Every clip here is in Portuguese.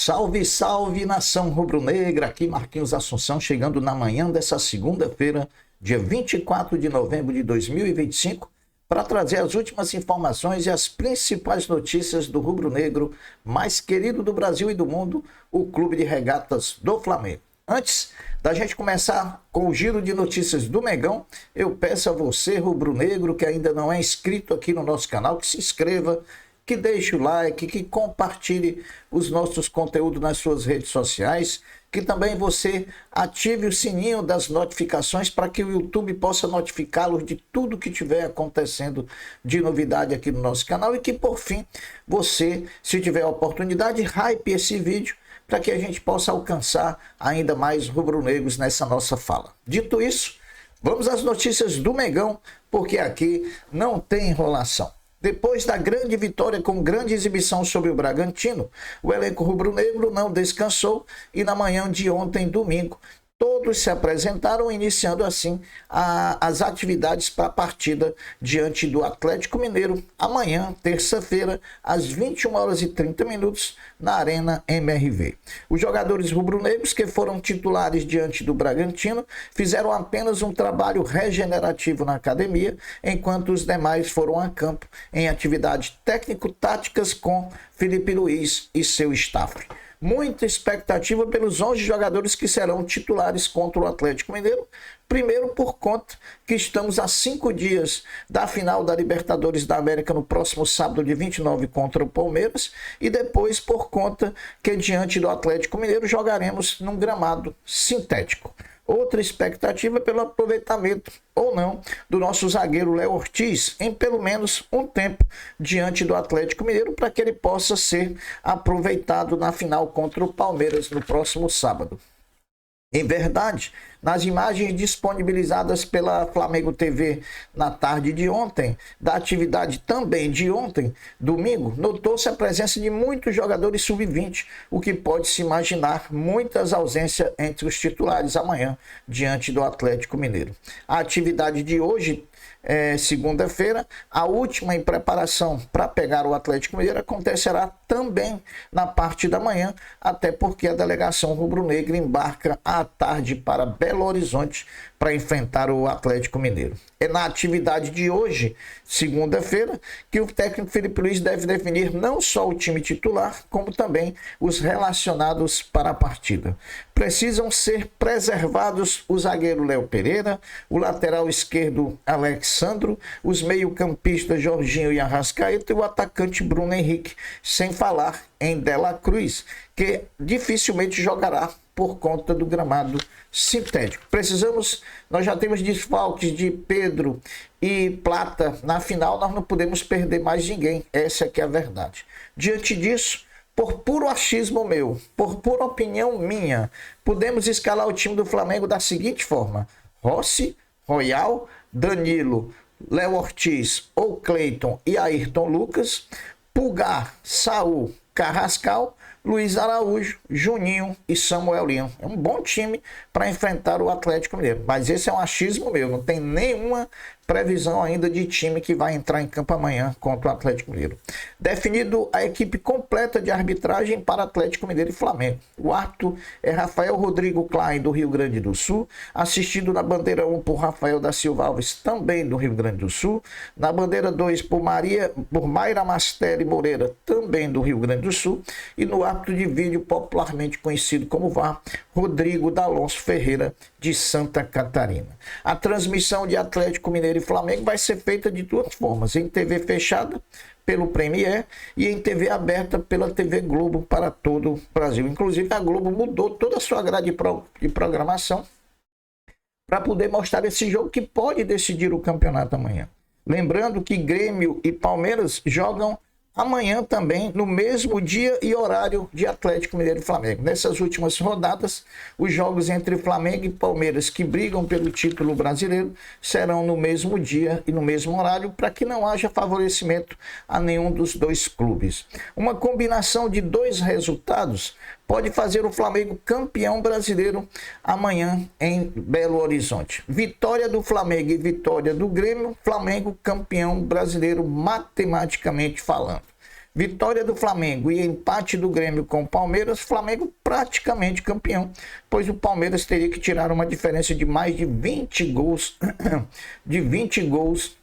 Salve, salve, nação rubro-negra, aqui Marquinhos Assunção, chegando na manhã dessa segunda-feira, dia 24 de novembro de 2025, para trazer as últimas informações e as principais notícias do rubro-negro mais querido do Brasil e do mundo, o Clube de Regatas do Flamengo. Antes da gente começar com o giro de notícias do Mengão, eu peço a você, rubro-negro, que ainda não é inscrito aqui no nosso canal, que se inscreva, que deixe o like, que compartilhe os nossos conteúdos nas suas redes sociais, que também você ative o sininho das notificações para que o YouTube possa notificá-los de tudo que estiver acontecendo de novidade aqui no nosso canal e que, por fim, você, se tiver a oportunidade, hype esse vídeo para que a gente possa alcançar ainda mais rubro-negros nessa nossa fala. Dito isso, vamos às notícias do Mengão, porque aqui não tem enrolação. Depois da grande vitória com grande exibição sobre o Bragantino, o elenco rubro-negro não descansou e na manhã de ontem, domingo, todos se apresentaram, iniciando assim as atividades para a partida diante do Atlético Mineiro, amanhã, terça-feira, às 21h30, na Arena MRV. Os jogadores rubro-negros que foram titulares diante do Bragantino fizeram apenas um trabalho regenerativo na academia, enquanto os demais foram a campo em atividades técnico-táticas com Felipe Luiz e seu staff. Muita expectativa pelos 11 jogadores que serão titulares contra o Atlético Mineiro. Primeiro, por conta que estamos a 5 dias da final da Libertadores da América no próximo sábado, de 29, contra o Palmeiras. E depois, por conta que diante do Atlético Mineiro jogaremos num gramado sintético. Outra expectativa pelo aproveitamento ou não do nosso zagueiro Léo Ortiz em pelo menos um tempo diante do Atlético Mineiro para que ele possa ser aproveitado na final contra o Palmeiras no próximo sábado. Em verdade, nas imagens disponibilizadas pela Flamengo TV na tarde de ontem, da atividade também de ontem, domingo, notou-se a presença de muitos jogadores sub-20, o que pode-se imaginar muitas ausências entre os titulares amanhã, diante do Atlético Mineiro. A atividade de hoje, segunda-feira, a última em preparação para pegar o Atlético Mineiro, acontecerá também na parte da manhã, até porque a delegação rubro-negra embarca à tarde para Belo Horizonte para enfrentar o Atlético Mineiro. É na atividade de hoje, segunda-feira, que o técnico Felipe Luiz deve definir não só o time titular, como também os relacionados para a partida. Precisam ser preservados o zagueiro Léo Pereira, o lateral esquerdo Alexandro, os meio-campistas Jorginho e Arrascaeta e o atacante Bruno Henrique, sem falar em De La Cruz, que dificilmente jogará por conta do gramado sintético. Nós já temos desfalques de Pedro e Plata na final, nós não podemos perder mais ninguém, essa é que é a verdade. Diante disso, por puro achismo meu, por pura opinião minha, podemos escalar o time do Flamengo da seguinte forma: Rossi, Royal, Danilo, Léo Ortiz ou Cleiton e Ayrton Lucas, Pulgar, Saul, Carrascal, Luiz Araújo, Juninho e Samuel Lino. É um bom time para enfrentar o Atlético Mineiro, mas esse é um achismo meu, não tem nenhuma previsão ainda de time que vai entrar em campo amanhã contra o Atlético Mineiro. Definido a equipe completa de arbitragem para Atlético Mineiro e Flamengo. O árbitro é Rafael Rodrigo Klein, do Rio Grande do Sul, assistido na bandeira 1 por Rafael da Silva Alves, também do Rio Grande do Sul, na bandeira 2 por Mayra Masteri Moreira, também do Rio Grande do Sul, e no árbitro de vídeo popularmente conhecido como VAR, Rodrigo D'Alonso Ferreira, de Santa Catarina. A transmissão de Atlético Mineiro e Flamengo vai ser feita de duas formas: em TV fechada pelo Premier e em TV aberta pela TV Globo para todo o Brasil. Inclusive a Globo mudou toda a sua grade de programação para poder mostrar esse jogo que pode decidir o campeonato amanhã. Lembrando que Grêmio e Palmeiras jogam amanhã também, no mesmo dia e horário de Atlético Mineiro e Flamengo. Nessas últimas rodadas, os jogos entre Flamengo e Palmeiras, que brigam pelo título brasileiro, serão no mesmo dia e no mesmo horário, para que não haja favorecimento a nenhum dos dois clubes. Uma combinação de dois resultados pode fazer o Flamengo campeão brasileiro amanhã em Belo Horizonte. Vitória do Flamengo e vitória do Grêmio, Flamengo campeão brasileiro matematicamente falando. Vitória do Flamengo e empate do Grêmio com o Palmeiras, Flamengo praticamente campeão, pois o Palmeiras teria que tirar uma diferença de mais de 20 gols, de 20 gols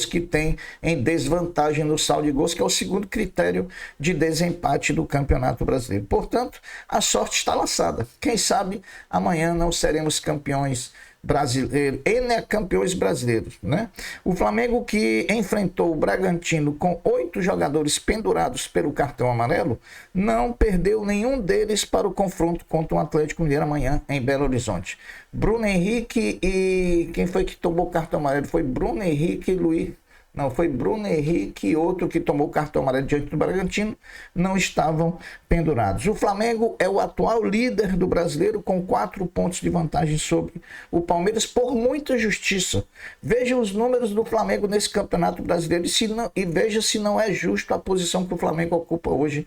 que tem em desvantagem no saldo de gols, que é o segundo critério de desempate do Campeonato Brasileiro. Portanto, a sorte está laçada. Quem sabe amanhã não seremos campeões brasileiros, campeões brasileiros, né? O Flamengo, que enfrentou o Bragantino com 8 jogadores pendurados pelo cartão amarelo, não perdeu nenhum deles para o confronto contra o Atlético Mineiro amanhã em Belo Horizonte. Bruno Henrique e quem foi que tomou o cartão amarelo? Foi Bruno Henrique e Luiz. Não, foi Bruno Henrique e outro que tomou o cartão amarelo diante do Bragantino, não estavam pendurados. O Flamengo é o atual líder do Brasileiro com 4 pontos de vantagem sobre o Palmeiras por muita justiça. Veja os números do Flamengo nesse Campeonato Brasileiro e veja se não é justo a posição que o Flamengo ocupa hoje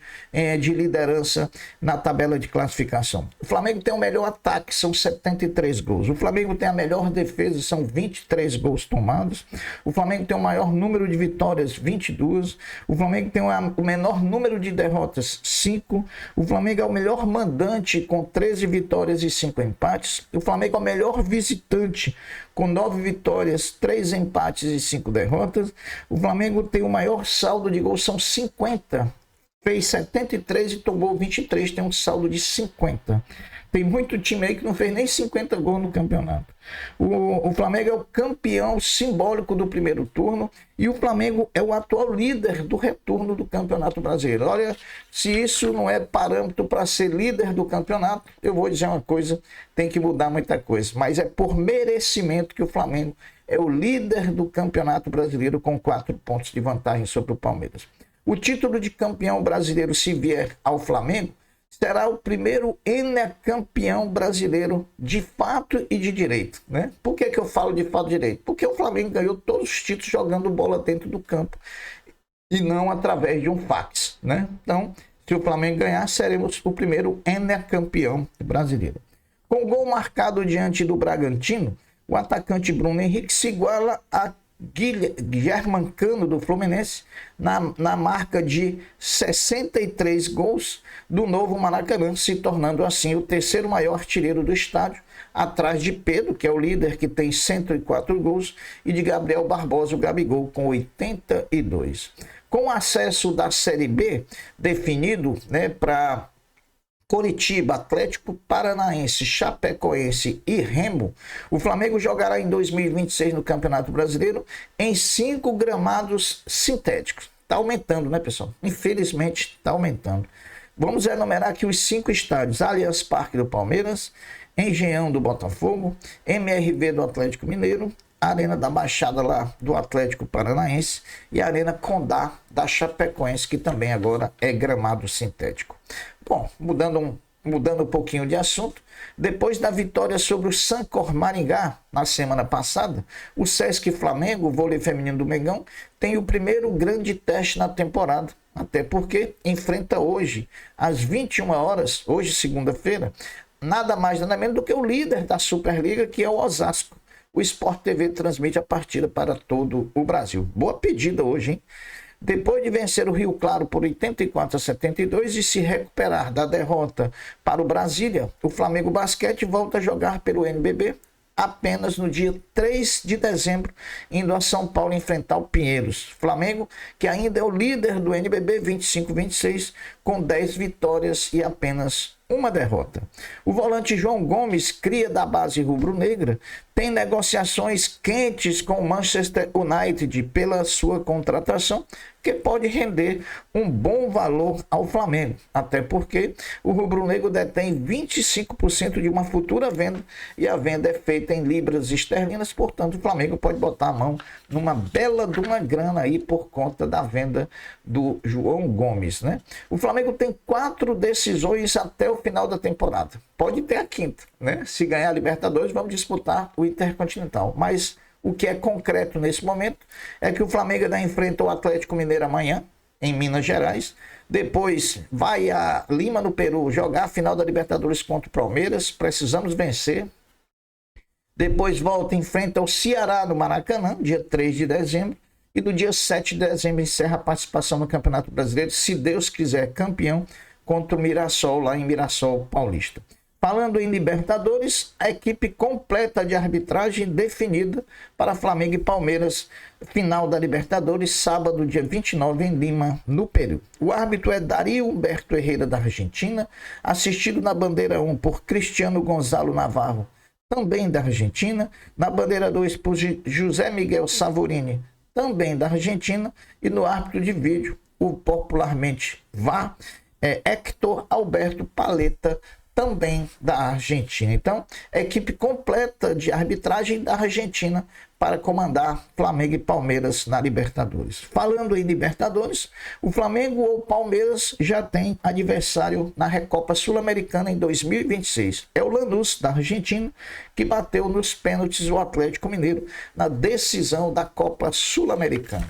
de liderança na tabela de classificação. O Flamengo tem o melhor ataque, são 73 gols. O Flamengo tem a melhor defesa, são 23 gols tomados. O Flamengo tem o maior número de vitórias, 22. O Flamengo tem o menor número de derrotas, 5. O Flamengo é o melhor mandante, com 13 vitórias e 5 empates. O Flamengo é o melhor visitante, com 9 vitórias, 3 empates e 5 derrotas. O Flamengo tem o maior saldo de gols, são 50. Fez 73 e tomou 23, tem um saldo de 50. Tem muito time aí que não fez nem 50 gols no campeonato. O Flamengo é o campeão simbólico do primeiro turno e o Flamengo é o atual líder do retorno do Campeonato Brasileiro. Olha, se isso não é parâmetro para ser líder do campeonato, eu vou dizer uma coisa, tem que mudar muita coisa. Mas é por merecimento que o Flamengo é o líder do Campeonato Brasileiro com 4 pontos de vantagem sobre o Palmeiras. O título de campeão brasileiro, se vier ao Flamengo, será o primeiro campeão brasileiro de fato e de direito, né? Por que eu falo de fato e direito? Porque o Flamengo ganhou todos os títulos jogando bola dentro do campo e não através de um fax, né? Então, se o Flamengo ganhar, seremos o primeiro campeão brasileiro. Com gol marcado diante do Bragantino, o atacante Bruno Henrique se iguala a Germancano do Fluminense na marca de 63 gols do novo Maracanã, se tornando assim o terceiro maior artilheiro do estádio, atrás de Pedro, que é o líder, que tem 104 gols, e de Gabriel Barbosa, o Gabigol, com 82. Com o acesso da Série B definido, né, para Coritiba, Atlético Paranaense, Chapecoense e Remo, o Flamengo jogará em 2026 no Campeonato Brasileiro em 5 gramados sintéticos. Está aumentando, né, pessoal? Infelizmente, está aumentando. Vamos enumerar aqui os 5 estádios: Allianz Parque do Palmeiras, Engenhão do Botafogo, MRV do Atlético Mineiro, Arena da Baixada lá do Atlético Paranaense e Arena Condá da Chapecoense, que também agora é gramado sintético. Bom, mudando um pouquinho de assunto, depois da vitória sobre o Sancor Maringá na semana passada, o Sesc Flamengo, o vôlei feminino do Mengão, tem o primeiro grande teste na temporada, até porque enfrenta hoje, às 21 horas, hoje segunda-feira, nada mais nada menos do que o líder da Superliga, que é o Osasco. O Sport TV transmite a partida para todo o Brasil. Boa pedida hoje, hein? Depois de vencer o Rio Claro por 84-72 e se recuperar da derrota para o Brasília, o Flamengo Basquete volta a jogar pelo NBB apenas no dia 3 de dezembro, indo a São Paulo enfrentar o Pinheiros. Flamengo, que ainda é o líder do NBB, 25-26, com 10 vitórias e apenas uma derrota. O volante João Gomes, cria da base rubro-negra, tem negociações quentes com o Manchester United pela sua contratação, que pode render um bom valor ao Flamengo, até porque o rubro-negro detém 25% de uma futura venda e a venda é feita em libras esterlinas, portanto o Flamengo pode botar a mão numa bela de uma grana aí por conta da venda do João Gomes, né? O Flamengo tem 4 decisões até o final da temporada. Pode ter a quinta, né? Se ganhar a Libertadores, vamos disputar o Intercontinental. Mas o que é concreto nesse momento é que o Flamengo ainda enfrenta o Atlético Mineiro amanhã, em Minas Gerais. Depois vai a Lima, no Peru, jogar a final da Libertadores contra o Palmeiras. Precisamos vencer. Depois volta e enfrenta o Ceará no Maracanã, dia 3 de dezembro. e no dia 7 de dezembro encerra a participação no Campeonato Brasileiro, se Deus quiser, campeão, contra o Mirassol, lá em Mirassol Paulista. Falando em Libertadores, a equipe completa de arbitragem definida para Flamengo e Palmeiras, final da Libertadores, sábado, dia 29, em Lima, no Peru. O árbitro é Dario Humberto Herrera, da Argentina, assistido na bandeira 1 por Cristiano Gonzalo Navarro, também da Argentina, na bandeira 2 por José Miguel Savorini, também da Argentina, e no árbitro de vídeo, o popularmente VAR, Héctor Alberto Paletta, também da Argentina. Então, a equipe completa de arbitragem da Argentina para comandar Flamengo e Palmeiras na Libertadores. Falando em Libertadores, o Flamengo ou Palmeiras já tem adversário na Recopa Sul-Americana em 2026. É o Lanús, da Argentina, que bateu nos pênaltis o Atlético Mineiro na decisão da Copa Sul-Americana.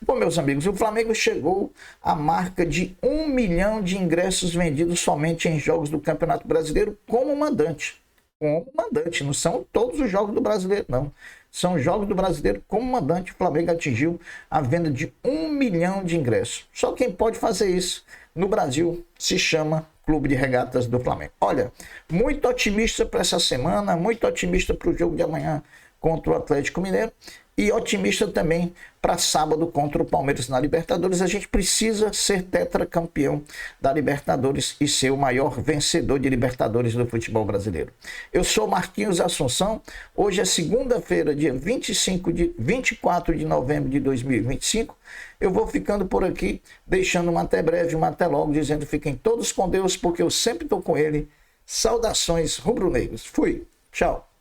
Bom, meus amigos, o Flamengo chegou à marca de 1 milhão de ingressos vendidos somente em jogos do Campeonato Brasileiro como mandante. Como mandante, não são todos os jogos do Brasileiro, não. São jogos do Brasileiro como mandante. O Flamengo atingiu a venda de 1 milhão de ingressos. Só quem pode fazer isso no Brasil se chama Clube de Regatas do Flamengo. Olha, muito otimista para essa semana, muito otimista para o jogo de amanhã contra o Atlético Mineiro e otimista também para sábado contra o Palmeiras na Libertadores. A gente precisa ser tetracampeão da Libertadores e ser o maior vencedor de Libertadores do futebol brasileiro. Eu sou Marquinhos Assunção. Hoje é segunda-feira, dia 24 de novembro de 2025. Eu vou ficando por aqui, deixando um até breve, um até logo, dizendo fiquem todos com Deus, porque eu sempre estou com ele. Saudações rubro-negros. Fui. Tchau.